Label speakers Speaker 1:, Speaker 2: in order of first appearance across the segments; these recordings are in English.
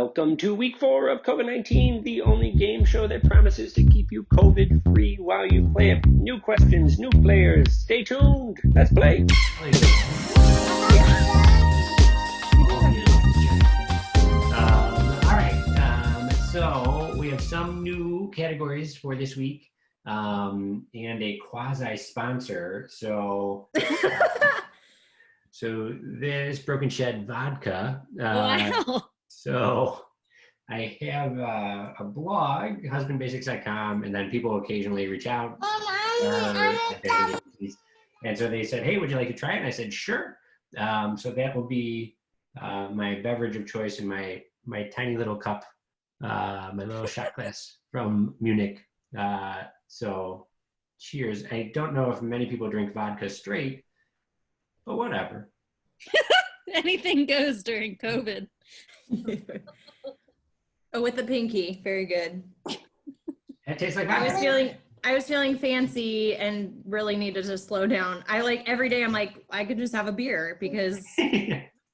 Speaker 1: Welcome to week 4 of COVID-19, the only game show that promises to keep you COVID-free while you play it. New questions, new players. Stay tuned. Let's play.
Speaker 2: All right. So we have some new categories for this week and a quasi-sponsor. So this Broken Shed vodka.
Speaker 3: Wow.
Speaker 2: So I have a blog, husbandbasics.com, and then people occasionally reach out. And so they said, hey, would you like to try it? And I said, sure. So that will be my beverage of choice in my tiny little cup, my little shot glass from Munich. So cheers. I don't know if many people drink vodka straight, but whatever.
Speaker 3: Anything goes during COVID.
Speaker 4: Oh, with the pinky, very good.
Speaker 2: It tastes like
Speaker 4: I was feeling fancy and really needed to slow down. Every day I'm like, I could just have a beer because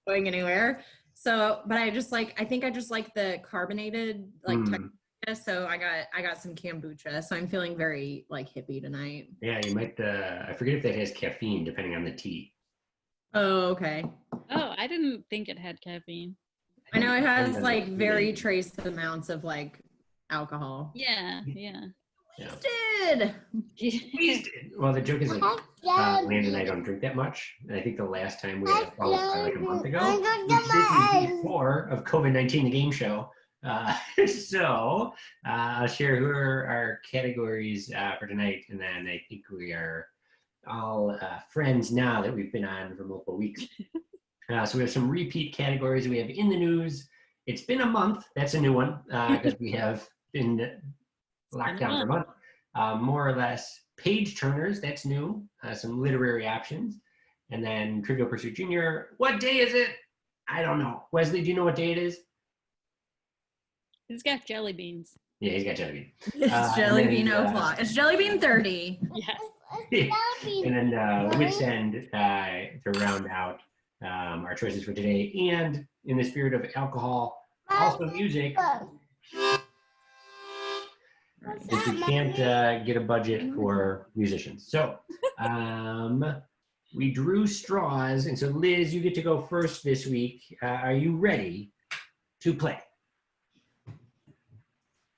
Speaker 4: going anywhere. So, but I think I just like the carbonated texture. So I got some kombucha. So I'm feeling very hippie tonight.
Speaker 2: Yeah, you might. I forget if that has caffeine, depending on the tea.
Speaker 4: Oh, okay.
Speaker 3: Oh, I didn't think it had caffeine.
Speaker 4: I know it has very trace amounts of alcohol.
Speaker 3: Yeah.
Speaker 4: Did.
Speaker 2: Well, the joke is Landon and I don't drink that much. And I think the last time we had a month ago, which is week 4 of COVID-19, the game show. So I'll share who are our categories for tonight. And then I think we are all friends now that we've been on for multiple weeks. So we have some repeat categories. We have in the news. It's been a month. That's a new one because we have been locked down for a month. More or less page turners. That's new. Some literary options. And then Trivial Pursuit Junior. What day is it? I don't know. Wesley, do you know what day it is?
Speaker 3: He's got jelly beans.
Speaker 2: Yeah, he's got jelly bean.
Speaker 4: It's jelly bean o'clock. It's jelly bean 30.
Speaker 3: Yes.
Speaker 2: And then Wits End to round out our choices for today. And in the spirit of alcohol, also music. Since we can't get a budget for musicians. So we drew straws. And so Liz, you get to go first this week. Are you ready to play?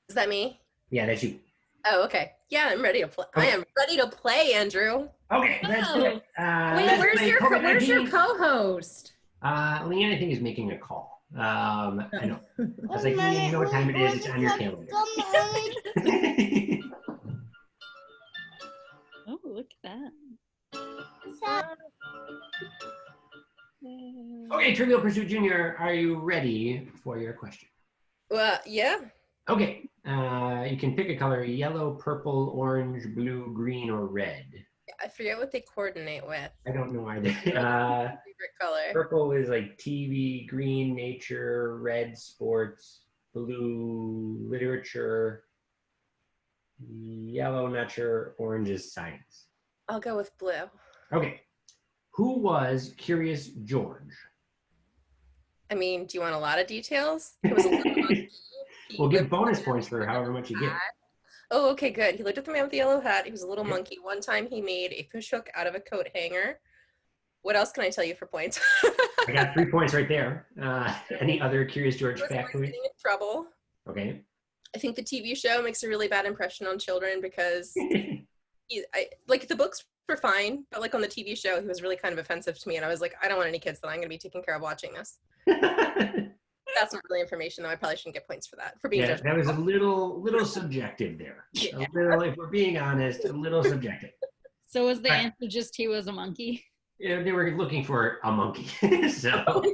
Speaker 5: Is that me?
Speaker 2: Yeah, that's you.
Speaker 5: Oh, okay. Yeah, I'm ready to play. Okay. I am ready to play, Andrew.
Speaker 2: Okay, let's do it.
Speaker 4: Wait, where's your co-host?
Speaker 2: Leanne, I think, is making a call. I know. I was like, Leanne, you know what time it is? It's on your calendar.
Speaker 3: Oh, look at that.
Speaker 2: Okay, Trivial Pursuit Junior, are you ready for your question?
Speaker 5: Well, yeah.
Speaker 2: Okay, you can pick a color: yellow, purple, orange, blue, green, or red.
Speaker 5: I forget what they coordinate with.
Speaker 2: I don't know either.
Speaker 5: Favorite color.
Speaker 2: Purple is like TV, green, nature, red, sports, blue, literature, yellow, not sure, orange is science.
Speaker 5: I'll go with blue.
Speaker 2: Okay, who was Curious George?
Speaker 5: I mean, do you want a lot of details? It was a little
Speaker 2: We'll give bonus points for however much you get.
Speaker 5: Oh, okay, good. He lived with the man with the yellow hat. He was a little monkey. One time he made a fish hook out of a coat hanger. What else can I tell you for points?
Speaker 2: I got 3 points right there. Any other Curious George factoid?
Speaker 5: Getting in trouble.
Speaker 2: Okay.
Speaker 5: I think the TV show makes a really bad impression on children because the books were fine, but on the TV show, he was really kind of offensive to me. And I was like, I don't want any kids that I'm going to be taking care of watching this. That's not really information, though. I probably shouldn't get points for that. For being judgmental.
Speaker 2: That was a little subjective there. Yeah. A little, if we're being honest, a little subjective.
Speaker 3: So was the answer just he was a monkey?
Speaker 2: Yeah, they were looking for a monkey. So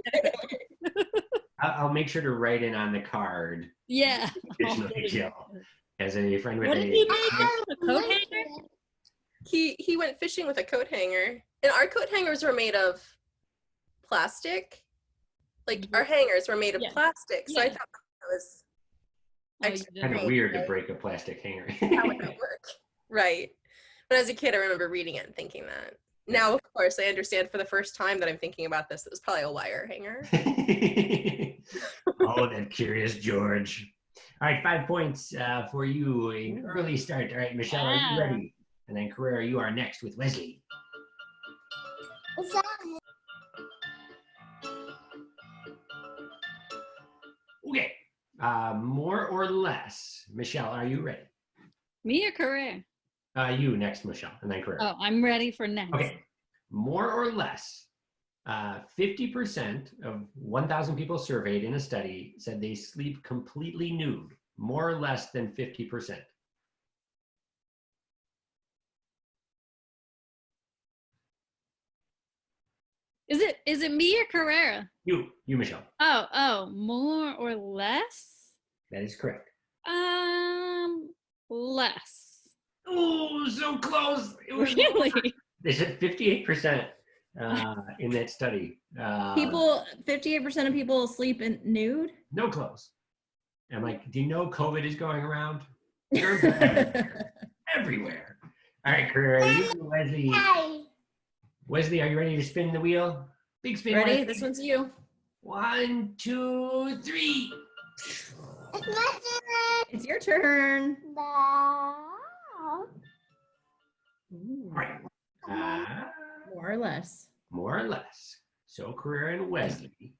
Speaker 2: I'll make sure to write in on the card.
Speaker 3: Yeah.
Speaker 2: As a friend with
Speaker 3: what did he make? A coat hanger?
Speaker 5: He went fishing with a coat hanger, and our coat hangers were made of plastic. Our hangers were made of plastic, so I thought that was
Speaker 2: kind of weird to break a plastic hanger.
Speaker 5: How would that work? Right. But as a kid, I remember reading it and thinking that. Now, of course, I understand for the first time that I'm thinking about this, it was probably a wire hanger.
Speaker 2: Oh, that curious George. All right, 5 points for you. An early start. All right, Michelle, are you
Speaker 3: Wow.
Speaker 2: ready? And then Carrera, you are next with Wesley. Okay. More or less. Michelle, are you ready?
Speaker 3: Me or career?
Speaker 2: You next, Michelle, and then Carrera.
Speaker 3: Oh, I'm ready for next.
Speaker 2: Okay. More or less, 50% of 1,000 people surveyed in a study said they sleep completely nude. More or less than 50%.
Speaker 3: Is it me or Carrera?
Speaker 2: You, Michelle.
Speaker 3: Oh, more or less?
Speaker 2: That is correct.
Speaker 3: Less.
Speaker 2: Oh, so close. It was
Speaker 3: Really?
Speaker 2: They said 58% in that study.
Speaker 4: 58% of people sleep in nude.
Speaker 2: No clothes. I'm like, do you know COVID is going around? Germs are everywhere. All right, Carrera, you, Wesley. Wesley, are you ready to spin the wheel? Big spin.
Speaker 4: Ready?
Speaker 2: Wesley.
Speaker 4: This one's you.
Speaker 2: 1, 2, 3.
Speaker 4: It's your turn.
Speaker 2: All right.
Speaker 4: More or less.
Speaker 2: More or less. So Carrera and Wesley.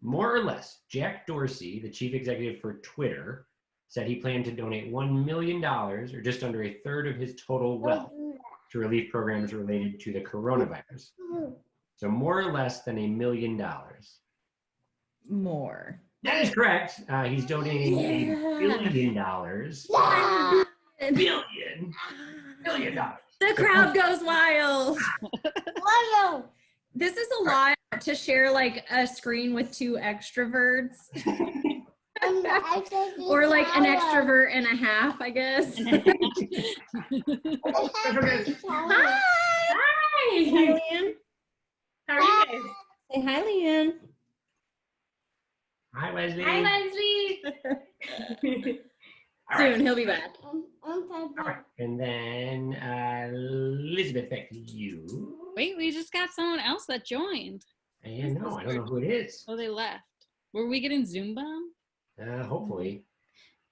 Speaker 2: More or less, Jack Dorsey, the chief executive for Twitter, said he planned to donate $1 million, or just under a third of his total wealth, to relief programs related to the coronavirus. So more or less than $1 million.
Speaker 4: More.
Speaker 2: That is correct. He's donating $1 billion. Billion dollars.
Speaker 4: The crowd goes wild. This is a lot to share like a screen with two extroverts. Or like an extrovert and a half, I guess. Hi. Hi, Leanne. How are you guys? Say hi, Leanne.
Speaker 2: Hi, Wesley.
Speaker 4: Wesley.
Speaker 2: All right.
Speaker 4: Soon, he'll be back.
Speaker 2: All right. And then Elizabeth, back to you.
Speaker 3: Wait, we just got someone else that joined.
Speaker 2: I don't know who it is.
Speaker 3: Oh, they left. Were we getting Zoom bomb?
Speaker 2: Hopefully.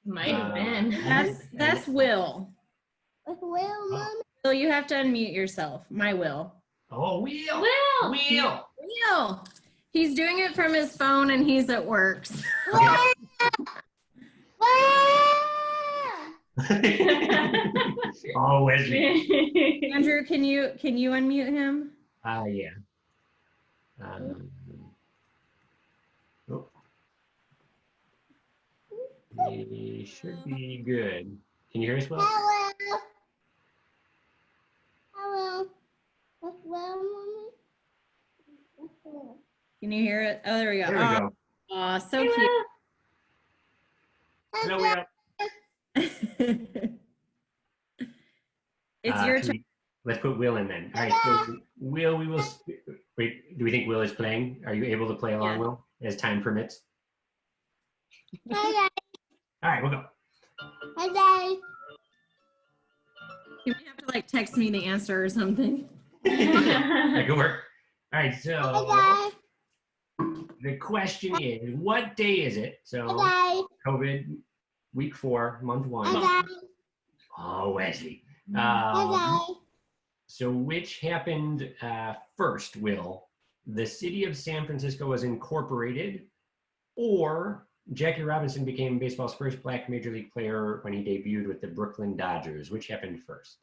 Speaker 4: Might have been.
Speaker 2: Uh,
Speaker 4: That's Will.
Speaker 2: Oh.
Speaker 4: Will, you have to unmute yourself. My Will.
Speaker 2: Oh, Wheel.
Speaker 4: Will. He's doing it from his phone and he's at work.
Speaker 2: Oh, Wesley.
Speaker 4: Andrew, can you unmute him?
Speaker 2: Yeah. Oh. He should be good. Can you hear us well?
Speaker 4: Can you hear it? Oh, there we go.
Speaker 2: There we go.
Speaker 4: Oh, so cute.
Speaker 2: Hello, Will.
Speaker 4: It's your turn.
Speaker 2: Let's put Will in then. All right, so Will, wait, do we think Will is playing? Are you able to play along,
Speaker 4: Yeah.
Speaker 2: Will, as time permits? All right, we'll go.
Speaker 4: You may have to like text me the answer or something.
Speaker 2: That could work. All right, so the question is, what day is it? So COVID, week 4, month 1. Oh, Wesley. So which happened first, Will? The city of San Francisco was incorporated, or Jackie Robinson became baseball's first black major league player when he debuted with the Brooklyn Dodgers? Which happened first?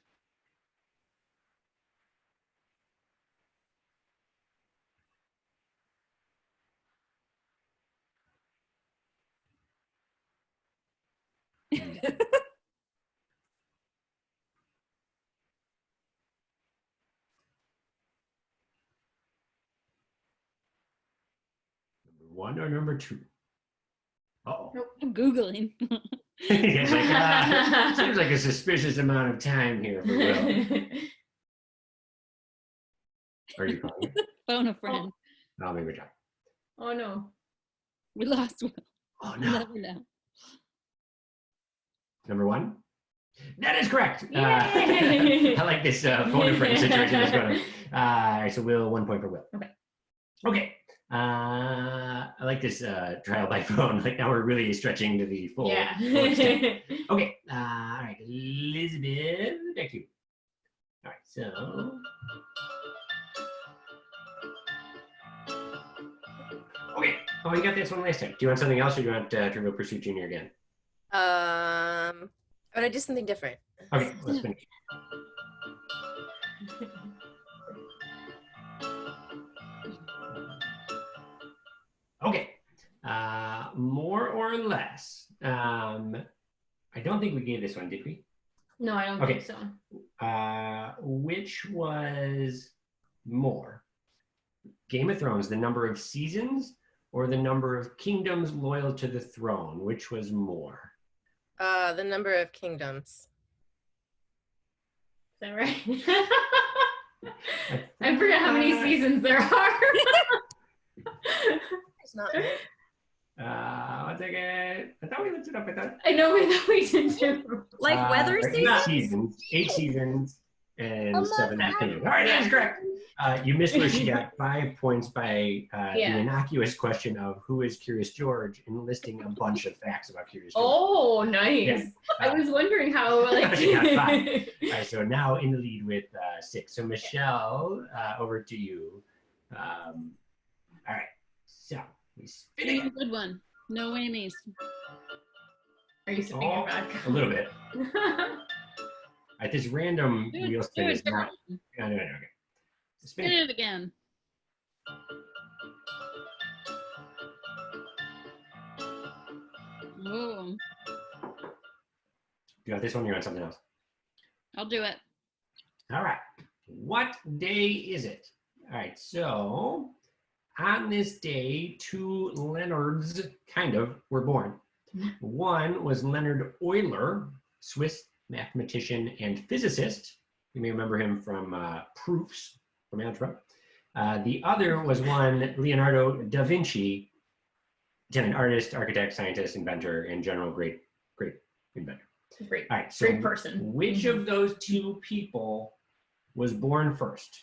Speaker 2: Number 1 or number 2? Uh-oh.
Speaker 3: I'm Googling.
Speaker 2: It's like, seems like a suspicious amount of time here for Will. Are you calling?
Speaker 3: Phone a friend.
Speaker 2: Oh, maybe we're talking.
Speaker 4: Oh no.
Speaker 3: We lost Will.
Speaker 2: Oh,
Speaker 3: We'll
Speaker 2: no.
Speaker 3: never know.
Speaker 2: Number 1? That is correct.
Speaker 4: Yay!
Speaker 2: I like this phone a friend situation that's going on. All right, so Will, 1 point for Will.
Speaker 4: Okay.
Speaker 2: Okay. like this trial by phone. Like now we're really stretching to the full.
Speaker 6: Yeah.
Speaker 2: full extent. Okay. All right, Elizabeth, back to you. All right, so. Okay. Oh, you got this one last time. Do you want something else, or do you want Trivial Pursuit Junior again?
Speaker 5: But I do something different.
Speaker 2: Okay, let's finish. Okay. More or less. I don't think we gave this one, did we?
Speaker 6: No, I don't
Speaker 2: Okay.
Speaker 6: think so.
Speaker 2: Which was more? Game of Thrones, the number of seasons or the number of kingdoms loyal to the throne? Which was more?
Speaker 5: The number of kingdoms.
Speaker 6: Is that right? I forget how many seasons there are.
Speaker 5: It's not.
Speaker 2: One second. I thought we looked it up.
Speaker 6: I know we did too.
Speaker 4: Like weather season?
Speaker 2: 8 seasons and 7 kingdoms. All right, that's correct. You missed where she got 5 points by the innocuous question of who is Curious George and listing a bunch of facts about Curious George.
Speaker 6: Oh, nice.
Speaker 2: Yeah.
Speaker 6: I was wondering how, like.
Speaker 2: She got 5. All right, so now in the lead with 6. So Michelle, over to you. All right, so we spin
Speaker 3: Pick a
Speaker 2: it.
Speaker 3: good one. No whammies.
Speaker 6: Are you sipping your vodka?
Speaker 2: A little bit. At this random
Speaker 3: Do it,
Speaker 2: wheel
Speaker 3: do
Speaker 2: spin
Speaker 3: it,
Speaker 2: is not.
Speaker 3: Dawn.
Speaker 2: No, okay.
Speaker 3: Spin it again. Oh,
Speaker 2: You got this one, you're on something else.
Speaker 3: I'll do it.
Speaker 2: All right. What day is it? All right, so on this day, 2 Leonards, kind of, were born. One was Leonard Euler, Swiss mathematician and physicist. You may remember him from proofs from algebra. The other was one Leonardo da Vinci, an artist, architect, scientist, inventor, and general great inventor.
Speaker 6: Great.
Speaker 2: All right, so
Speaker 6: Great person.
Speaker 2: which of those 2 people was born first?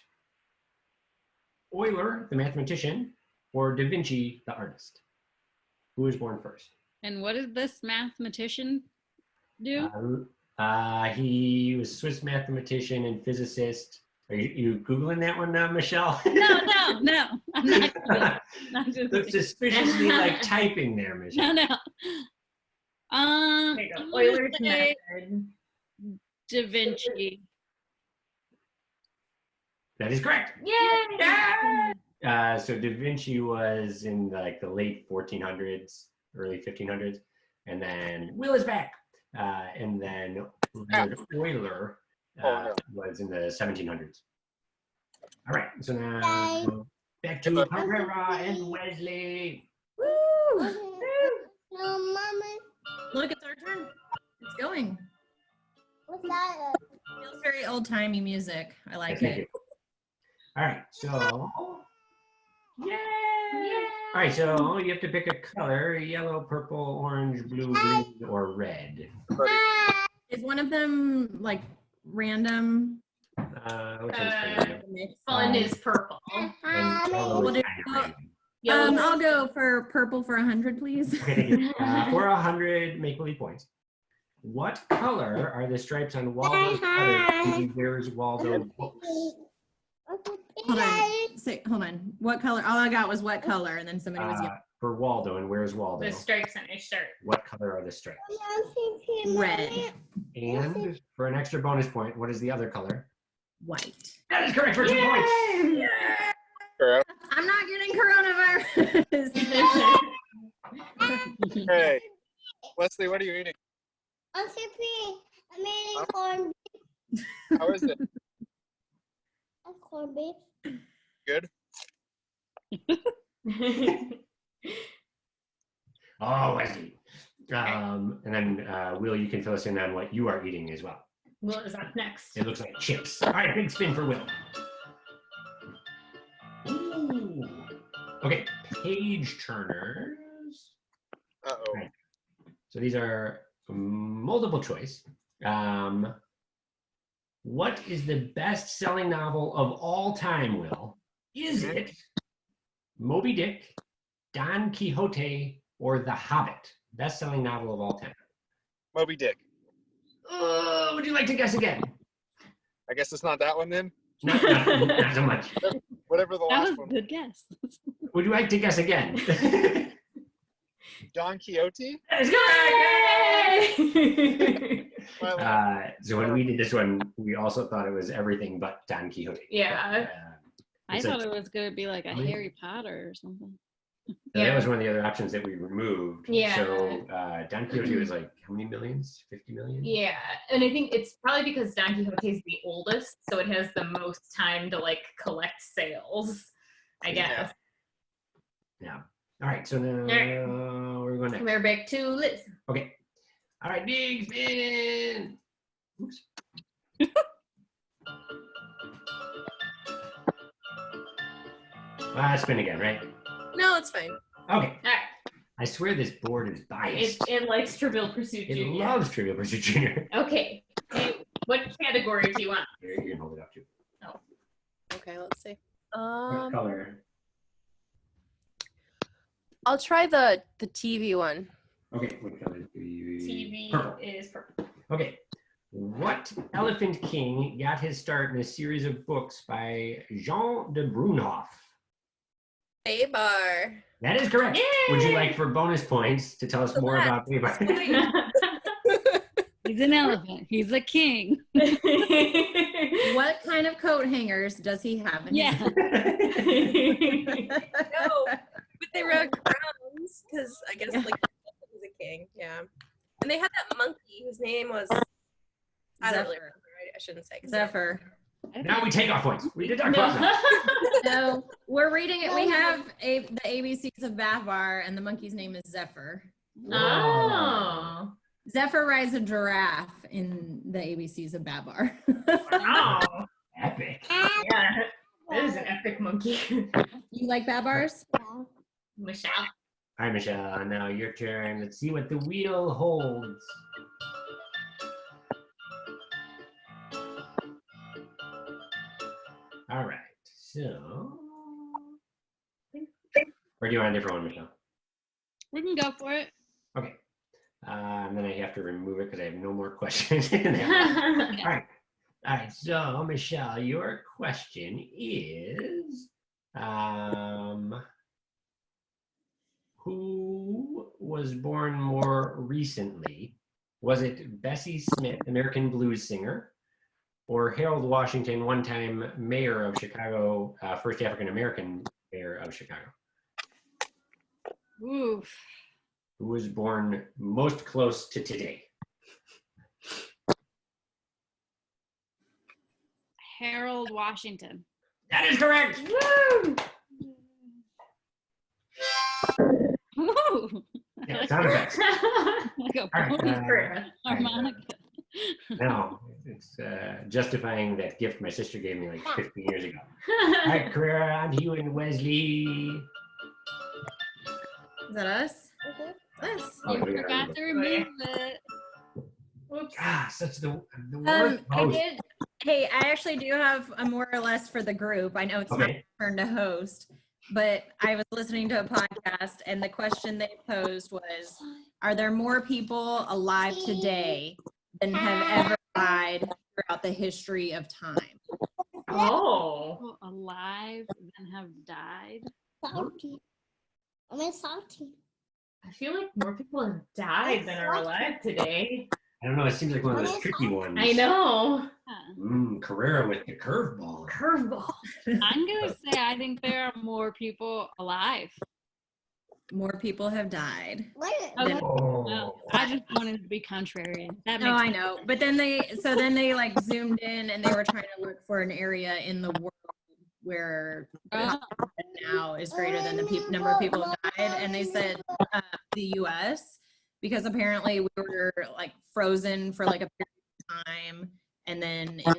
Speaker 2: Euler, the mathematician, or Da Vinci, the artist? Who was born first?
Speaker 3: And what did this mathematician do?
Speaker 2: He was a Swiss mathematician and physicist. Are you Googling that one now, Michelle?
Speaker 3: No. I'm not Googling. Not
Speaker 2: Look
Speaker 3: Googling.
Speaker 2: suspiciously like typing there, Michelle.
Speaker 3: No.
Speaker 6: There you go.
Speaker 3: I'm
Speaker 6: Euler's
Speaker 3: gonna say
Speaker 6: method.
Speaker 3: Da Vinci.
Speaker 2: That is correct.
Speaker 6: Yay!
Speaker 2: So Da Vinci was in like the late 1400s, early 1500s, and then Will is back. And then Leonard Euler was in the 1700s. All right, so now back to Carrera and Wesley.
Speaker 4: Woo! Look, it's our turn. It's going. Feels very old-timey music. I like
Speaker 2: Thank
Speaker 4: it.
Speaker 2: you. All right, so yay! All right, so you have to pick a color: yellow, purple, orange, blue, green, or red.
Speaker 4: Is one of them like random?
Speaker 2: Which one's favorite?
Speaker 6: Fun is purple.
Speaker 2: And yellow
Speaker 4: We'll
Speaker 2: is
Speaker 4: do-
Speaker 2: kind of random.
Speaker 6: Yellow.
Speaker 4: I'll go for purple for 100, please.
Speaker 2: Okay, thank you. For 100 make-believe points, what color are the stripes on Waldo's sweater in Where's Waldo books?
Speaker 4: Hold on. What color? All I got was what color, and then somebody was
Speaker 2: For Waldo and Where's Waldo,
Speaker 6: The stripes on his shirt.
Speaker 2: what color are the stripes?
Speaker 4: red,
Speaker 2: And for an extra bonus point, what is the other color?
Speaker 4: white.
Speaker 2: That is correct for 2 points.
Speaker 4: I'm not getting coronavirus.
Speaker 7: Hey, Wesley, what are you eating?
Speaker 8: I'm eating corn.
Speaker 7: How is it?
Speaker 8: Corn beef.
Speaker 7: Good?
Speaker 2: Oh, Wesley. And then, Will, you can fill us in on what you are eating as well.
Speaker 6: Will is up next.
Speaker 2: It looks like chips. All right, big spin for Will. Ooh. Okay, page turners.
Speaker 7: Uh-oh.
Speaker 2: Right. So these are multiple choice. What is the best-selling novel of all time, Will? Is it Moby Dick, Don Quixote or The Hobbit? Best-selling novel of all time.
Speaker 7: Moby Dick.
Speaker 2: Would you like to guess again?
Speaker 7: I guess it's not that one then.
Speaker 2: Not so much.
Speaker 7: Whatever the
Speaker 3: That
Speaker 7: last
Speaker 3: was a
Speaker 7: one.
Speaker 3: good guess.
Speaker 2: Would you like to guess again?
Speaker 7: Don Quixote.
Speaker 2: That is correct!
Speaker 7: My last-
Speaker 2: So when we did this one, we also thought it was everything but Don Quixote.
Speaker 6: Yeah.
Speaker 3: I
Speaker 2: It's
Speaker 3: thought
Speaker 2: a-
Speaker 3: it was going to be like a
Speaker 2: Really?
Speaker 3: Harry Potter or something.
Speaker 2: So
Speaker 6: Yeah.
Speaker 2: that was one of the other options that we removed.
Speaker 6: Yeah.
Speaker 2: So Don Quixote was like, how many millions? 50 million?
Speaker 6: Yeah, and I think it's probably because Don Quixote is the oldest, so it has the most time to like collect sales, I guess.
Speaker 2: Yeah. All right. So now
Speaker 6: right.
Speaker 2: we're going next.
Speaker 6: We're back to Liz.
Speaker 2: Okay. All right, big spin. Oops. Spin again, right?
Speaker 5: No, it's fine.
Speaker 2: Okay.
Speaker 6: All right.
Speaker 2: I swear this board is biased.
Speaker 6: It likes Trivial Pursuit
Speaker 2: It
Speaker 6: Junior.
Speaker 2: loves Trivial Pursuit Junior.
Speaker 6: Okay. Hey, what category do you want?
Speaker 2: Here, you can hold it up too.
Speaker 5: Okay, let's see.
Speaker 2: What color?
Speaker 5: I'll try the TV one.
Speaker 2: Okay, what color do you?
Speaker 6: TV
Speaker 2: Purple.
Speaker 6: is purple.
Speaker 2: Okay. What elephant king got his start in a series of books by Jean de Brunhoff?
Speaker 5: Babar.
Speaker 2: That is correct.
Speaker 6: Yay!
Speaker 2: Would you like for bonus points to tell us more about Babar?
Speaker 3: He's an elephant. He's a king.
Speaker 4: What kind of coat hangers does he have? In
Speaker 3: Yeah.
Speaker 5: No, but they were crowns because I guess like he's a king. Yeah, and they had that monkey whose name was I don't really remember. I shouldn't say. 'cause
Speaker 4: Zephyr.
Speaker 2: Now we take off points. We did our class now.
Speaker 4: No, we're reading it. We have the ABCs of Babar, and the monkey's name is Zephyr.
Speaker 6: Oh.
Speaker 4: Zephyr rides a giraffe in the ABCs of Babar.
Speaker 6: Wow.
Speaker 2: Epic.
Speaker 6: Yeah. That is an epic monkey.
Speaker 4: You like Babars?
Speaker 6: Michelle.
Speaker 2: All right, Michelle. Now your turn. Let's see what the wheel holds. All right. So, or do you want a different one, Michelle?
Speaker 3: We can go for it.
Speaker 2: Okay. And then I have to remove it because I have no more questions in there. All right. All right. So, Michelle, your question is, who was born more recently? Was it Bessie Smith, American blues singer, or Harold Washington, one-time mayor of Chicago, first African-American mayor of Chicago?
Speaker 3: Oof.
Speaker 2: Who was born most close to today?
Speaker 3: Harold Washington.
Speaker 2: That is correct.
Speaker 6: Woo!
Speaker 3: Woo!
Speaker 2: Yeah, sound effects.
Speaker 3: Like a
Speaker 2: All right,
Speaker 3: pony harmonica.
Speaker 2: No, it's justifying that gift my sister gave me like 15 years ago. All right, Carrera, on to you and Wesley.
Speaker 4: Is that us? Us.
Speaker 2: Oh,
Speaker 3: You
Speaker 2: we gotta
Speaker 3: forgot to
Speaker 2: remove
Speaker 3: remove it.
Speaker 6: Whoops.
Speaker 2: Ah, such the worst
Speaker 4: I
Speaker 2: host.
Speaker 4: did. Hey, I actually do have a more or less for the group. I know it's not
Speaker 2: Okay.
Speaker 4: my turn to host, but I was listening to a podcast and the question they posed was, are there more people alive today than have ever died throughout the history of time?
Speaker 6: Oh.
Speaker 3: People alive and have died.
Speaker 8: Salty. I'm in salty.
Speaker 6: I feel like more people have died than are alive today.
Speaker 2: I don't know. It seems like one of those tricky ones.
Speaker 6: I know.
Speaker 2: Carrera with the curveball.
Speaker 6: Curveball.
Speaker 3: I'm gonna say I think there are more people alive.
Speaker 4: More people have died.
Speaker 8: What?
Speaker 3: Okay.
Speaker 2: Oh.
Speaker 3: No, I just wanted to be contrarian. That
Speaker 4: No,
Speaker 3: makes
Speaker 4: I know. But then they like zoomed in and they were trying to look for an area in the world where
Speaker 3: Oh.
Speaker 4: now is greater than the number of people who died, and they said the U.S. because apparently we were like frozen for like a period of time, and then in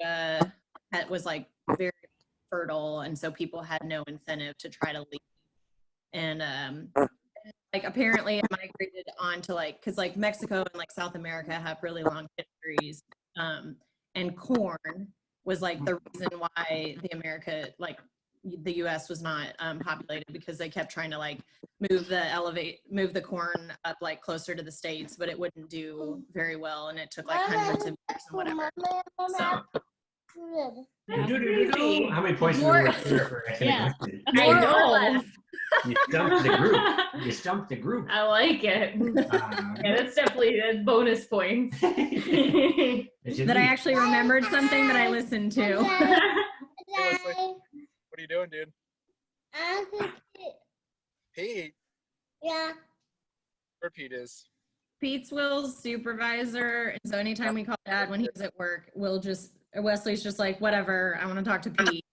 Speaker 4: that was like very fertile, and so people had no incentive to try to leave, and like apparently it migrated on to like because like Mexico and like South America have really long histories, and corn was like the reason why the America like the U.S. was not populated because they kept trying to like move the corn up like closer to the states, but it wouldn't do very well, and it took like hundreds of years and whatever. So.
Speaker 2: How many points
Speaker 4: More-
Speaker 2: did we work for asking a
Speaker 3: Yeah.
Speaker 2: question?
Speaker 4: More or less.
Speaker 2: You stumped the group. You stumped the group.
Speaker 6: I like it. Yeah, that's definitely bonus points.
Speaker 4: That I actually remembered something that I listened to.
Speaker 7: Leslie, what are you doing, dude? Pete.
Speaker 8: Yeah.
Speaker 7: Where Pete is.
Speaker 4: Pete's Will's supervisor, and so anytime we call Dad when he's at work, Wesley's just like, whatever, I want to talk to Pete.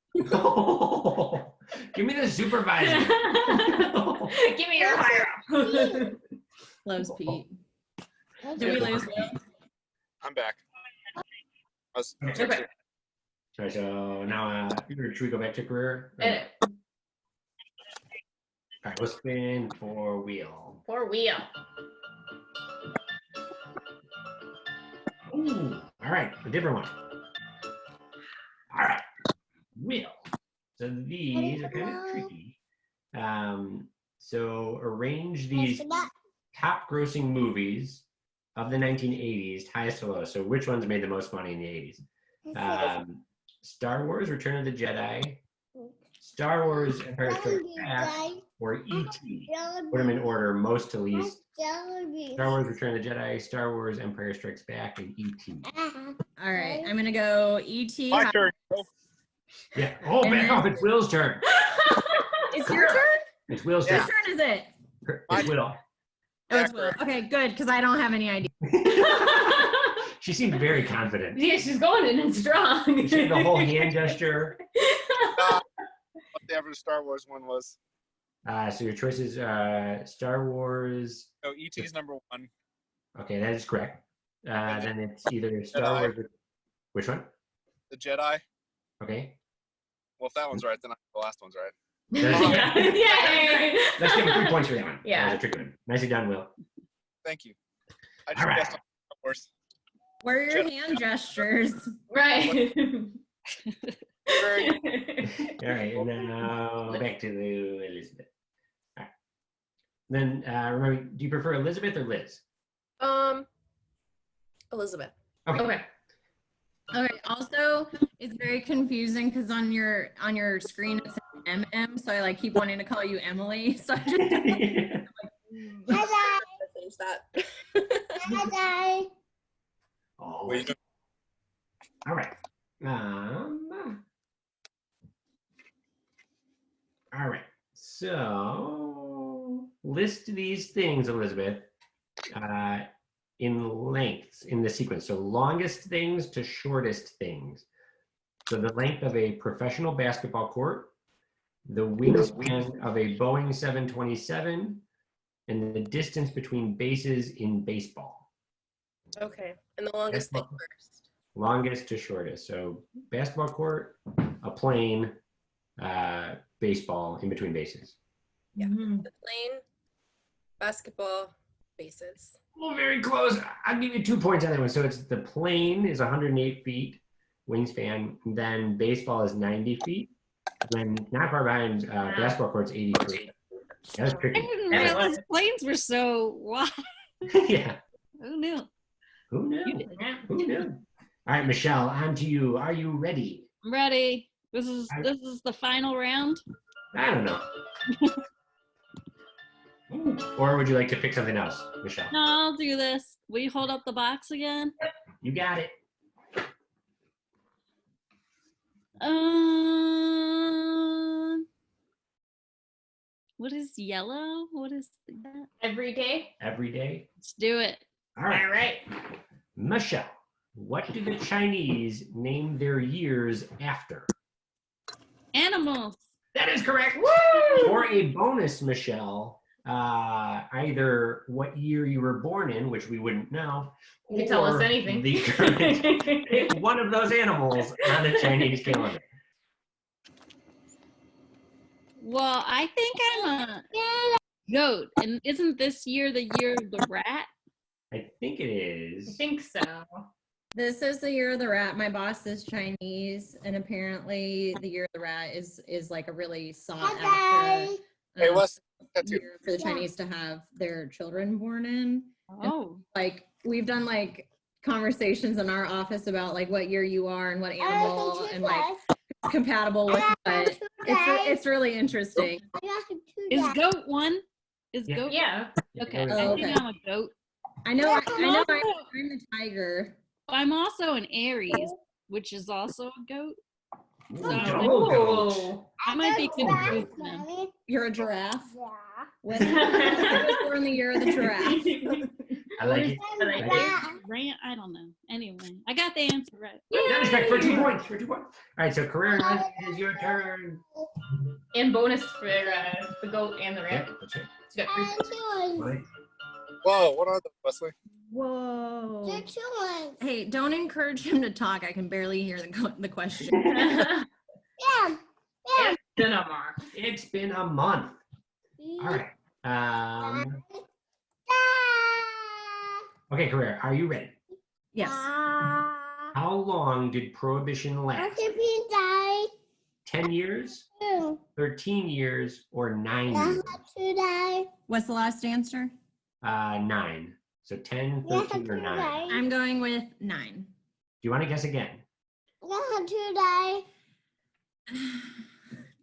Speaker 2: Give me the supervisor.
Speaker 6: Give me your fire.
Speaker 4: Loves Pete. Did we lose Will?
Speaker 7: I'm back.
Speaker 6: Okay.
Speaker 2: Sorry, so now should we go back to career?
Speaker 6: And
Speaker 2: All right, we'll spin for wheel.
Speaker 6: poor wheel.
Speaker 2: Ooh, all right, a different one. All right, wheel. So these are kind of tricky. So arrange these top grossing movies of the 1980s, highest to lowest. So which ones made the most money in the 80s? Star Wars, Return of the Jedi, Star Wars, Empire Strikes Back, or E.T. Put them in order, most to least. Star Wars, Return of the Jedi, Star Wars, Empire Strikes Back, and E.T.
Speaker 4: All right, I'm gonna go E.T.
Speaker 7: My turn.
Speaker 2: Yeah. Oh,
Speaker 4: And
Speaker 2: back
Speaker 4: then-
Speaker 2: off. It's Will's turn.
Speaker 4: It's your turn?
Speaker 2: It's Will's
Speaker 4: Whose
Speaker 2: turn.
Speaker 4: turn is it?
Speaker 2: It's Will.
Speaker 4: Oh, it's Will. Okay, good, because I don't have any idea.
Speaker 2: She seemed very confident.
Speaker 6: Yeah, she's going in and strong.
Speaker 2: She had the whole hand gesture.
Speaker 7: Whatever the Star Wars one was.
Speaker 2: So your choices: Star Wars.
Speaker 7: No, E.T.'s number one.
Speaker 2: Okay, that is correct. Then it's either Star
Speaker 7: Jedi.
Speaker 2: Wars. Which one?
Speaker 7: The Jedi.
Speaker 2: Okay.
Speaker 7: Well, if that one's right, then the last one's right.
Speaker 6: Yeah. Yay.
Speaker 2: Let's give him 3 points for that one.
Speaker 6: Yeah.
Speaker 2: That was a tricky one. Nicely done, Will.
Speaker 7: Thank you. I just
Speaker 2: All right.
Speaker 7: guessed on Star Wars.
Speaker 4: Where are your hand gestures?
Speaker 6: Right.
Speaker 7: Very
Speaker 2: All right, and now back to Elizabeth. All right. Then remember, do you prefer Elizabeth or Liz?
Speaker 5: Elizabeth.
Speaker 6: Okay.
Speaker 4: Okay. Also, it's very confusing because on your screen it says MM, so I like keep wanting to call you Emily. So I just
Speaker 8: Hi,
Speaker 5: Change that.
Speaker 8: Dad.
Speaker 2: Oh,
Speaker 7: Wait,
Speaker 2: all right. All right. So list these things, Elizabeth, in lengths in the sequence. So longest things to shortest things. So the length of a professional basketball court, the wingspan of a Boeing 727, and the distance between bases in baseball.
Speaker 5: Okay. And the longest thing
Speaker 2: Basketball.
Speaker 5: first.
Speaker 2: Longest to shortest. So basketball court, a plane, baseball in between bases.
Speaker 5: Yeah.
Speaker 4: Mhm.
Speaker 5: The plane, basketball, bases.
Speaker 2: Oh, very close. I'll give you 2 points on that one. So it's the plane is 108 feet wingspan. Then baseball is 90 feet. Then not far behind basketball court's 83. That was
Speaker 3: I
Speaker 2: tricky.
Speaker 3: didn't
Speaker 6: Yeah.
Speaker 3: realize planes were so wide.
Speaker 2: Yeah.
Speaker 3: Who knew?
Speaker 2: Who knew? Who knew? All right, Michelle, on to you. Are you ready?
Speaker 3: I'm ready. This is the final round.
Speaker 2: I don't know. Or would you like to pick something else, Michelle?
Speaker 3: No, I'll do this. Will you hold up the box again?
Speaker 2: You got it.
Speaker 3: What is yellow? What is that?
Speaker 6: Every day.
Speaker 2: Every day.
Speaker 3: Let's do it.
Speaker 2: All right.
Speaker 6: All right.
Speaker 2: Michelle, what do the Chinese name their years after?
Speaker 3: Animals.
Speaker 2: That is correct.
Speaker 6: Woo!
Speaker 2: For a bonus, Michelle, either what year you were born in, which we wouldn't know,
Speaker 6: You can tell us
Speaker 2: or
Speaker 6: anything.
Speaker 2: the current pick one of those animals on the Chinese calendar.
Speaker 3: Well, I think I'm a goat. And isn't this year the year of the rat?
Speaker 2: I think it
Speaker 6: I
Speaker 2: is.
Speaker 6: think so.
Speaker 4: This is the Year of the Rat. My boss is Chinese, and apparently the Year of the Rat is like a really sought after
Speaker 7: Hey, Wes, got you.
Speaker 4: year for the Chinese to have their children born in.
Speaker 3: Oh.
Speaker 4: Like we've done like conversations in our office about like what year you are and what animal and like it's compatible with what. It's really interesting.
Speaker 3: Is goat one? Is
Speaker 2: Yeah.
Speaker 3: goat?
Speaker 6: Yeah.
Speaker 3: Okay.
Speaker 4: Oh,
Speaker 3: I think
Speaker 4: okay.
Speaker 3: I'm a goat.
Speaker 4: I know I'm
Speaker 3: Also-
Speaker 4: the tiger.
Speaker 3: I'm also an Aries, which is also a goat.
Speaker 2: Ooh,
Speaker 3: So-
Speaker 2: double goat.
Speaker 6: Oh.
Speaker 3: I might be confused then.
Speaker 4: You're a giraffe.
Speaker 8: Yeah.
Speaker 4: Wes was born the year of the giraffe.
Speaker 2: I like it.
Speaker 6: I like it.
Speaker 3: Rant? I don't know. Anyway, I got the answer right.
Speaker 2: That is correct for 2 points. For 2 points. All right, so career and life, it is your turn.
Speaker 6: And bonus for the goat and the
Speaker 2: Yeah,
Speaker 6: rat.
Speaker 2: that's right.
Speaker 6: So you got 3
Speaker 2: Right.
Speaker 7: Whoa, what are those, Wesley?
Speaker 4: Whoa. Hey, don't encourage him to talk. I can barely hear the question.
Speaker 8: Yeah.
Speaker 6: Cinema.
Speaker 2: It's been a month. All right. Okay, career, are you ready?
Speaker 4: Yes.
Speaker 2: How long did Prohibition last? 10 years, 13 years, or 9 years?
Speaker 4: What's the last answer?
Speaker 2: 9. So 10, 13, or 9. Do
Speaker 4: I'm going with 9.
Speaker 2: you want to guess again?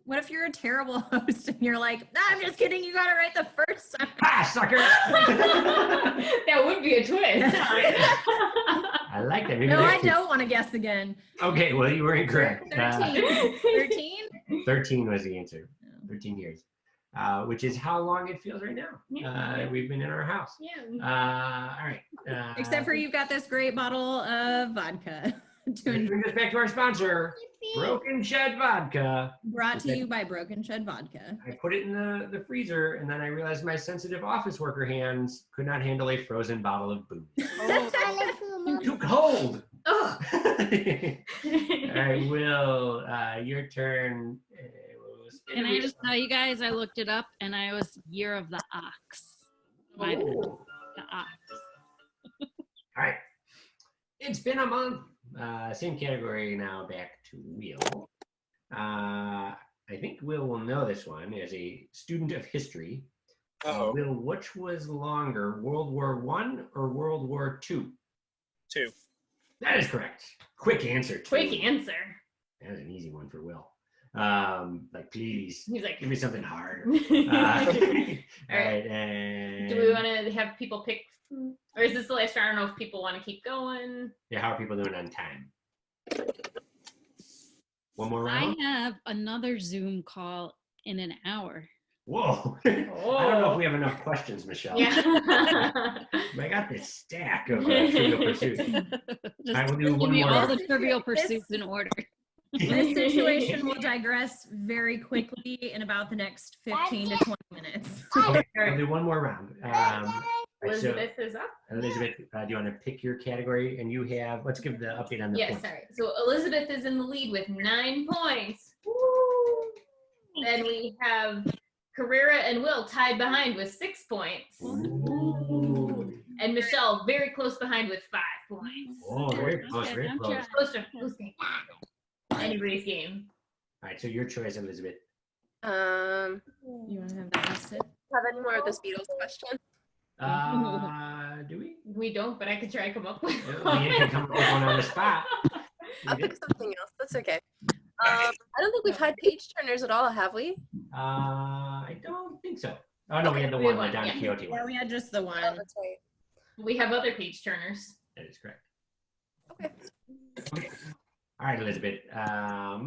Speaker 4: What if you're a terrible host and you're like, nah, I'm just kidding, you got it right the first time?
Speaker 2: Ah, sucker!
Speaker 6: That would be a twist.
Speaker 2: I like that. Maybe
Speaker 4: No, I
Speaker 2: next week.
Speaker 4: don't want to guess again.
Speaker 2: Okay, well, you were incorrect.
Speaker 4: 13. 13?
Speaker 2: 13 was the answer. 13 years, which is how long it feels right now.
Speaker 6: Yeah.
Speaker 2: We've been in our house.
Speaker 6: Yeah.
Speaker 2: All right.
Speaker 4: Except for you've got this great bottle of vodka to
Speaker 2: Let's
Speaker 4: enjoy.
Speaker 2: bring this back to our sponsor, Broken Shed Vodka.
Speaker 4: Brought to you by Broken Shed Vodka.
Speaker 2: I put it in the freezer, and then I realized my sensitive office worker hands could not handle a frozen bottle of booze. Too cold.
Speaker 6: Oh.
Speaker 2: All right, Will, your turn.
Speaker 3: Can I just tell you guys, I looked it up and I was Year of the Ox. My bad.
Speaker 2: Ooh.
Speaker 3: The ox.
Speaker 2: All right. It's been a month. Same category now, back to Will. I think Will will know this one as a student of history.
Speaker 7: Uh-oh.
Speaker 2: Will, which was longer, World War I or World War II?
Speaker 7: 2.
Speaker 2: That is correct. Quick answer. Too.
Speaker 6: Quick answer.
Speaker 2: That was an easy one for Will. Like, please,
Speaker 6: He's like,
Speaker 2: give me something hard.
Speaker 6: do
Speaker 2: All
Speaker 6: right.
Speaker 2: right. And
Speaker 6: we want to have people pick, or is this the last round? I don't know if people want to keep going.
Speaker 2: Yeah, how are people doing on time? One more
Speaker 3: I
Speaker 2: round?
Speaker 3: have another Zoom call in an hour.
Speaker 2: Whoa. I don't know if we have enough questions, Michelle.
Speaker 6: Yeah.
Speaker 2: I got this stack of Trivial Pursuit.
Speaker 3: Just
Speaker 2: I will do
Speaker 3: give
Speaker 2: one
Speaker 3: me
Speaker 2: more.
Speaker 3: all the Trivial Pursuits in order.
Speaker 4: This situation will digress very quickly in about the next 15 to 20 minutes.
Speaker 2: Okay, I'll do one more round. Right, so,
Speaker 6: Elizabeth is up.
Speaker 2: Elizabeth, do you want to pick your category? And you have, let's give the update on the
Speaker 6: Yes,
Speaker 2: points.
Speaker 6: sorry. So Elizabeth is in the lead with 9 points. Then we have Carrera and Will tied behind with 6 points.
Speaker 2: Ooh.
Speaker 6: And Michelle very close behind with 5 points.
Speaker 2: Oh, very close,
Speaker 3: Okay,
Speaker 2: very
Speaker 3: I'm
Speaker 2: close.
Speaker 3: trying.
Speaker 6: Close game. Anybody's game.
Speaker 2: All right, so your choice, Elizabeth.
Speaker 4: You want to have that listed?
Speaker 5: Have any more of this Beatles question?
Speaker 2: Do we?
Speaker 6: We don't, but I could try to come up with
Speaker 2: Leanne can come up with one on the spot.
Speaker 5: I'll pick something else. That's okay. I don't think we've had page turners at all, have we?
Speaker 2: I don't think so. Oh, no, we had the
Speaker 6: we
Speaker 2: one,
Speaker 6: had
Speaker 2: the
Speaker 6: one,
Speaker 2: Don
Speaker 6: yeah.
Speaker 2: Quixote
Speaker 4: Yeah,
Speaker 2: one.
Speaker 4: we had just the
Speaker 5: Oh,
Speaker 4: one.
Speaker 5: that's right.
Speaker 6: We have other page turners.
Speaker 2: That is correct.
Speaker 5: Okay.
Speaker 2: Okay. All right, Elizabeth.
Speaker 6: I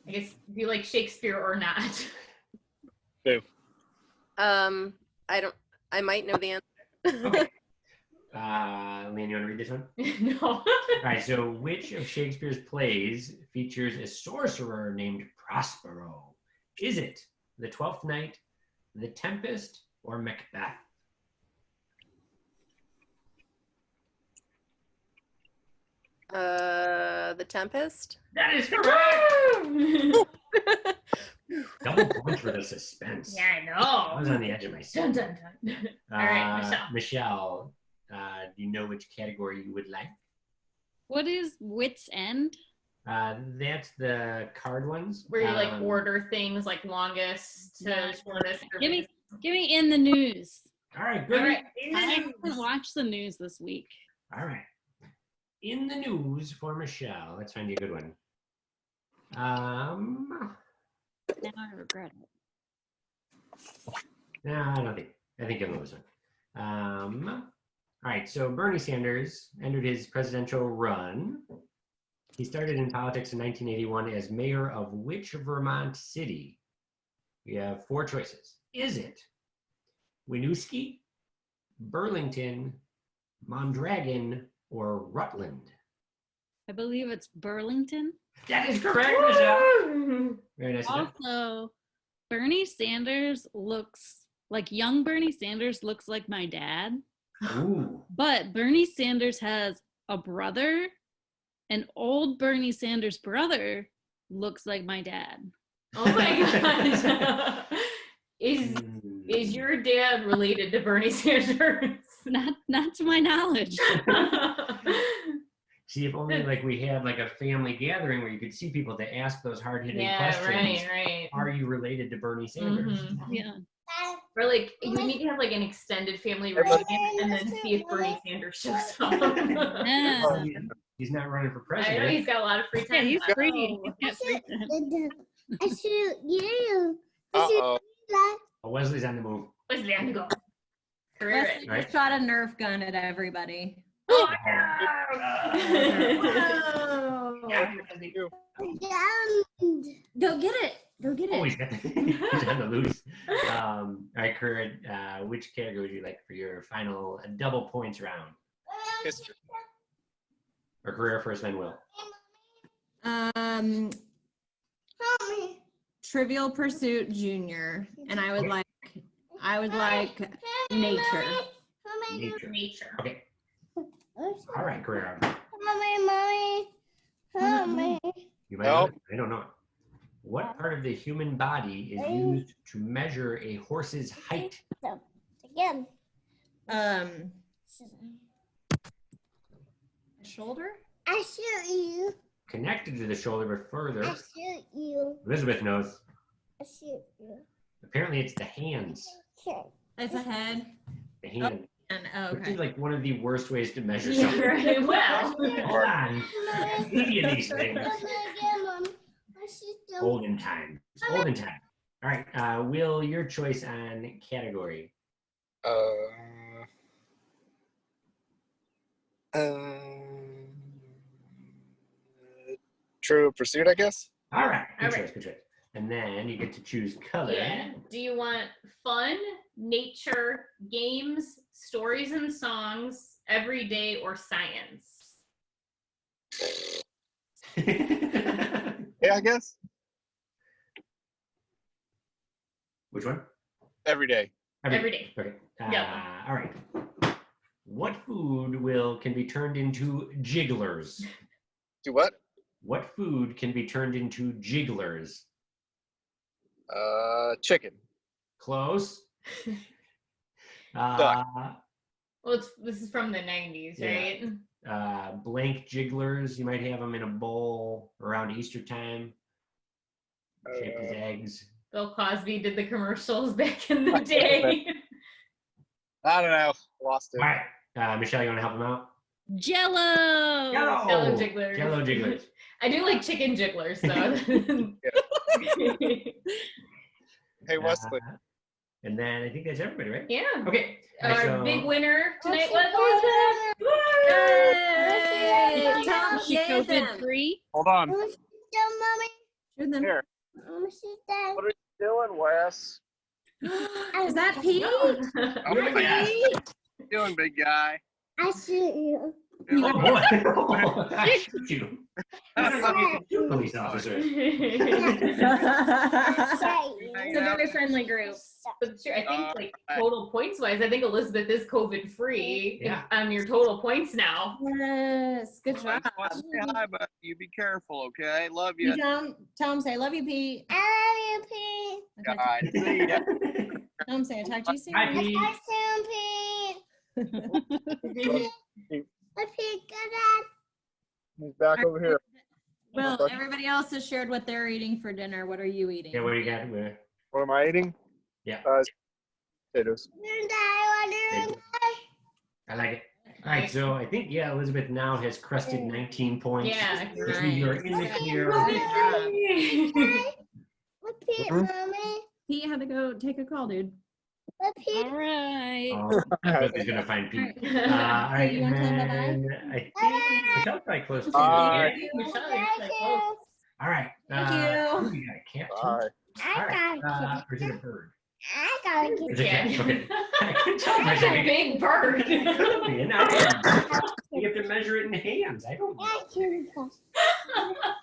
Speaker 6: guess if you like Shakespeare or not.
Speaker 5: I might know the answer.
Speaker 2: Okay. Leanne, you want to read this one?
Speaker 6: No.
Speaker 2: All right, so which of Shakespeare's plays features a sorcerer named Prospero? Is it The Twelfth Night, The Tempest, or Macbeth?
Speaker 5: The Tempest.
Speaker 2: That is correct!
Speaker 6: Yeah,
Speaker 2: Double points for the suspense.
Speaker 6: I
Speaker 2: I
Speaker 6: know.
Speaker 2: was on the edge of my seat.
Speaker 6: Dun, dun, dun. All right, Michelle.
Speaker 2: Michelle, Do you know which category you would like?
Speaker 3: What is Wits End?
Speaker 2: That's the card ones.
Speaker 6: Where you like order things like longest to shortest.
Speaker 3: Give me in the news.
Speaker 2: All right, good.
Speaker 6: All right.
Speaker 3: I haven't watched the news this week.
Speaker 2: All right. In the news for Michelle. Let's find you a good one.
Speaker 3: Now I regret it.
Speaker 2: No, I think you'll know this one. All right, so Bernie Sanders entered his presidential run. He started in politics in 1981 as mayor of which Vermont city? We have 4 choices. Is it Winooski, Burlington, Mondragon, or Rutland?
Speaker 3: I believe it's Burlington.
Speaker 2: That is correct, Michelle. Very nice.
Speaker 3: Also, Bernie Sanders looks like young Bernie Sanders looks like my dad.
Speaker 2: Ooh.
Speaker 3: But Bernie Sanders has a brother, and old Bernie Sanders' brother looks like my dad.
Speaker 6: Oh my gosh. Is your dad related to Bernie Sanders?
Speaker 3: Not to my knowledge.
Speaker 2: See, if only like we had like a family gathering where you could see people to ask those hard-hitting questions.
Speaker 6: Right.
Speaker 2: Are you related to Bernie Sanders?
Speaker 6: Mm-hmm.
Speaker 3: Yeah.
Speaker 6: Or like you need to have like an extended family reunion and then see if Bernie Sanders shows up.
Speaker 3: Yeah.
Speaker 2: Oh, he's not running for
Speaker 6: I
Speaker 2: president.
Speaker 6: know he's got a lot of free
Speaker 3: Yeah,
Speaker 6: time.
Speaker 3: he's free. He's got free time.
Speaker 8: I shoot you.
Speaker 7: Uh-oh.
Speaker 2: Oh, Wesley's on the move.
Speaker 6: Wesley, on the go. Career
Speaker 4: Wesley
Speaker 2: Right.
Speaker 4: just shot a Nerf gun at everybody.
Speaker 6: Oh,
Speaker 4: Go get it. Go get
Speaker 2: Oh,
Speaker 4: it.
Speaker 2: he's on the loose. All right, Kurt, which category would you like for your final double points round?
Speaker 7: History.
Speaker 2: Or career first, then Will.
Speaker 4: Trivial Pursuit Junior, and I would like nature.
Speaker 2: Nature. Okay. All right, career.
Speaker 8: Mommy.
Speaker 2: You might know it. I don't know it. What part of the human body is used to measure a horse's height?
Speaker 8: Again.
Speaker 4: Shoulder?
Speaker 8: I shoot you.
Speaker 2: Connected to the shoulder, but further.
Speaker 8: I shoot you.
Speaker 2: Elizabeth knows.
Speaker 8: I shoot you.
Speaker 2: Apparently, it's the hands.
Speaker 4: It's a head.
Speaker 2: The hand. Which
Speaker 4: Okay.
Speaker 2: is like one of the worst ways to measure
Speaker 6: Yeah,
Speaker 2: something.
Speaker 6: right. Well.
Speaker 2: Hold on. Any of these things.
Speaker 8: Mom. I shoot you.
Speaker 2: Olden times. Olden time. All right. Will, your choice on category.
Speaker 7: True Pursuit, I guess.
Speaker 2: All right. Good
Speaker 6: All
Speaker 2: choice.
Speaker 6: right.
Speaker 2: Good choice. And then you get to choose color.
Speaker 6: Yeah. Do you want fun, nature, games, stories and songs, everyday, or science?
Speaker 7: Yeah, I guess.
Speaker 2: Which one?
Speaker 7: Every day.
Speaker 6: Every day.
Speaker 2: Okay.
Speaker 6: Yeah.
Speaker 2: All right. What food can be turned into jigglers?
Speaker 7: Do what?
Speaker 2: What food can be turned into jigglers?
Speaker 7: Chicken.
Speaker 2: Close.
Speaker 7: Duck.
Speaker 6: Well, this is from the 90s,
Speaker 2: Yeah.
Speaker 6: right?
Speaker 2: Blank jigglers. You might have them in a bowl around Easter time. Shaped as eggs.
Speaker 6: Bill Cosby did the commercials back in the day.
Speaker 7: I don't know. Lost it.
Speaker 2: All right. Michelle, you want to help him out?
Speaker 3: Jello.
Speaker 6: Jello jigglers.
Speaker 2: Jello jigglers.
Speaker 6: I do like chicken jigglers, so.
Speaker 7: Hey, Wesley.
Speaker 2: And then I think that's everybody, right?
Speaker 6: Yeah.
Speaker 2: Okay. All right,
Speaker 6: Our
Speaker 2: so-
Speaker 6: big winner tonight was
Speaker 4: Yay!
Speaker 6: Elizabeth.
Speaker 4: Tell them,
Speaker 3: She
Speaker 4: yay
Speaker 3: COVID
Speaker 4: them.
Speaker 3: free.
Speaker 7: Hold on.
Speaker 8: Mommy.
Speaker 4: Shoot them.
Speaker 7: Here.
Speaker 8: Mommy, shoot that.
Speaker 7: What are you doing, Wes?
Speaker 4: Is that Pete?
Speaker 7: Oh,
Speaker 2: Yeah.
Speaker 7: my God. What are you doing, big guy?
Speaker 8: I shoot you.
Speaker 2: Oh, boy. I shoot you. I don't know if you can shoot police officers.
Speaker 4: It's a very friendly group.
Speaker 6: But sure, I think like total points wise, I think Elizabeth is COVID free
Speaker 2: Yeah.
Speaker 6: on your total points now.
Speaker 4: Yes, good job.
Speaker 9: Say hi, buddy. You be careful, okay? Love you.
Speaker 4: Tell him, say, love you, Pete.
Speaker 8: I love you, Pete.
Speaker 9: All right, see ya.
Speaker 4: Tell him, say, I talk to you soon.
Speaker 2: Hi, Pete.
Speaker 8: I soon, Pete.
Speaker 7: He's back over here.
Speaker 4: Well, everybody else has shared what they're eating for dinner. What are you eating?
Speaker 2: Yeah, what do you got?
Speaker 7: What am I eating?
Speaker 2: Yeah.
Speaker 7: Potatoes.
Speaker 2: I like it. All right, so I think, Elizabeth now has crested 19 points.
Speaker 6: Yeah,
Speaker 2: Which means you're in the clear.
Speaker 4: Pete had to go take a call, dude.
Speaker 3: All right.
Speaker 2: Elizabeth's going to find Pete. All right,
Speaker 4: You wanna tell him bye-bye?
Speaker 2: and I think Michelle's probably close to
Speaker 7: Bye.
Speaker 2: All right.
Speaker 4: Thank you.
Speaker 2: ooh, you got a cat too?
Speaker 7: Bye.
Speaker 2: All right. Or is it a bird?
Speaker 8: I gotta get
Speaker 2: It's a cat. Okay. I couldn't tell for a
Speaker 6: That's a
Speaker 2: second.
Speaker 6: big bird.
Speaker 2: It could be, and I don't know. You have to measure it in hands. I don't know.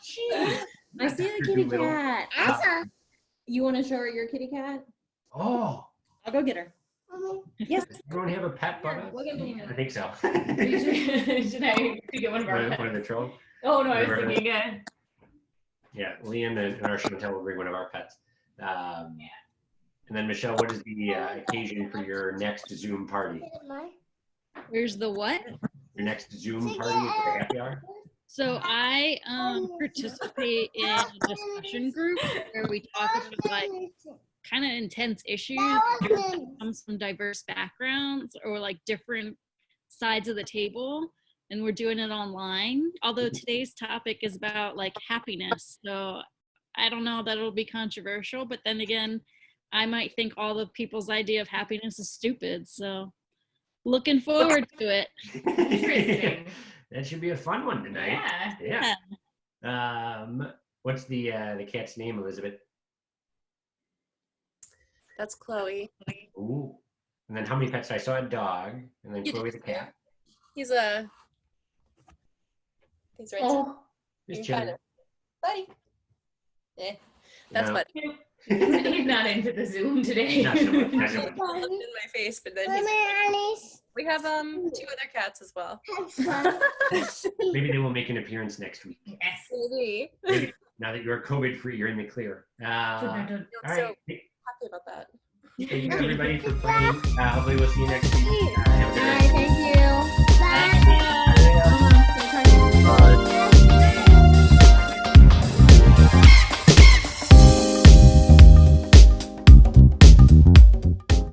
Speaker 2: Jeez.
Speaker 4: I see a kitty cat. You want to show her your kitty cat?
Speaker 2: Oh,
Speaker 4: I'll go get her. Yes.
Speaker 2: you don't have a pet button?
Speaker 6: Look at me.
Speaker 2: I think so.
Speaker 6: Should I get one of our
Speaker 2: One of the trolls?
Speaker 6: Oh no, I was
Speaker 2: Whatever it is.
Speaker 6: thinking
Speaker 2: Yeah, Liam and our Chantel will bring one of our pets. And then Michelle, what is the occasion for your next Zoom party?
Speaker 3: Where's the what?
Speaker 2: Your next Zoom party is like a happy hour?
Speaker 3: So I participate in a discussion group where we talk about like kind of intense issues comes from diverse backgrounds or like different sides of the table, and we're doing it online. Although today's topic is about like happiness, so I don't know that it'll be controversial, but then again, I might think all the people's idea of happiness is stupid. So looking forward to it.
Speaker 6: Interesting.
Speaker 2: That should be a fun one tonight.
Speaker 6: Yeah.
Speaker 2: Yeah. What's the cat's name, Elizabeth?
Speaker 5: That's Chloe.
Speaker 2: Ooh. And then how many pets? I saw a dog, and then
Speaker 5: You
Speaker 2: Chloe
Speaker 5: did
Speaker 2: the cat.
Speaker 5: He's right there.
Speaker 6: Oh,
Speaker 2: Just
Speaker 5: You can
Speaker 2: chilling.
Speaker 5: Buddy. Yeah, that's
Speaker 2: No.
Speaker 5: Buddy.
Speaker 6: he's not into the Zoom today.
Speaker 2: Not so much. Not so
Speaker 5: He
Speaker 2: much.
Speaker 5: looked in my face, but then we have 2 other cats as well.
Speaker 2: Maybe they will make an appearance next week.
Speaker 6: Yes.
Speaker 5: Maybe.
Speaker 2: Maybe. Now that you're COVID free, you're in the clear. All
Speaker 5: I'm
Speaker 2: right.
Speaker 5: so happy about that.
Speaker 2: Thank you everybody for playing. Hopefully we'll see you next week. Have a good
Speaker 4: All
Speaker 2: night.
Speaker 4: right, thank you.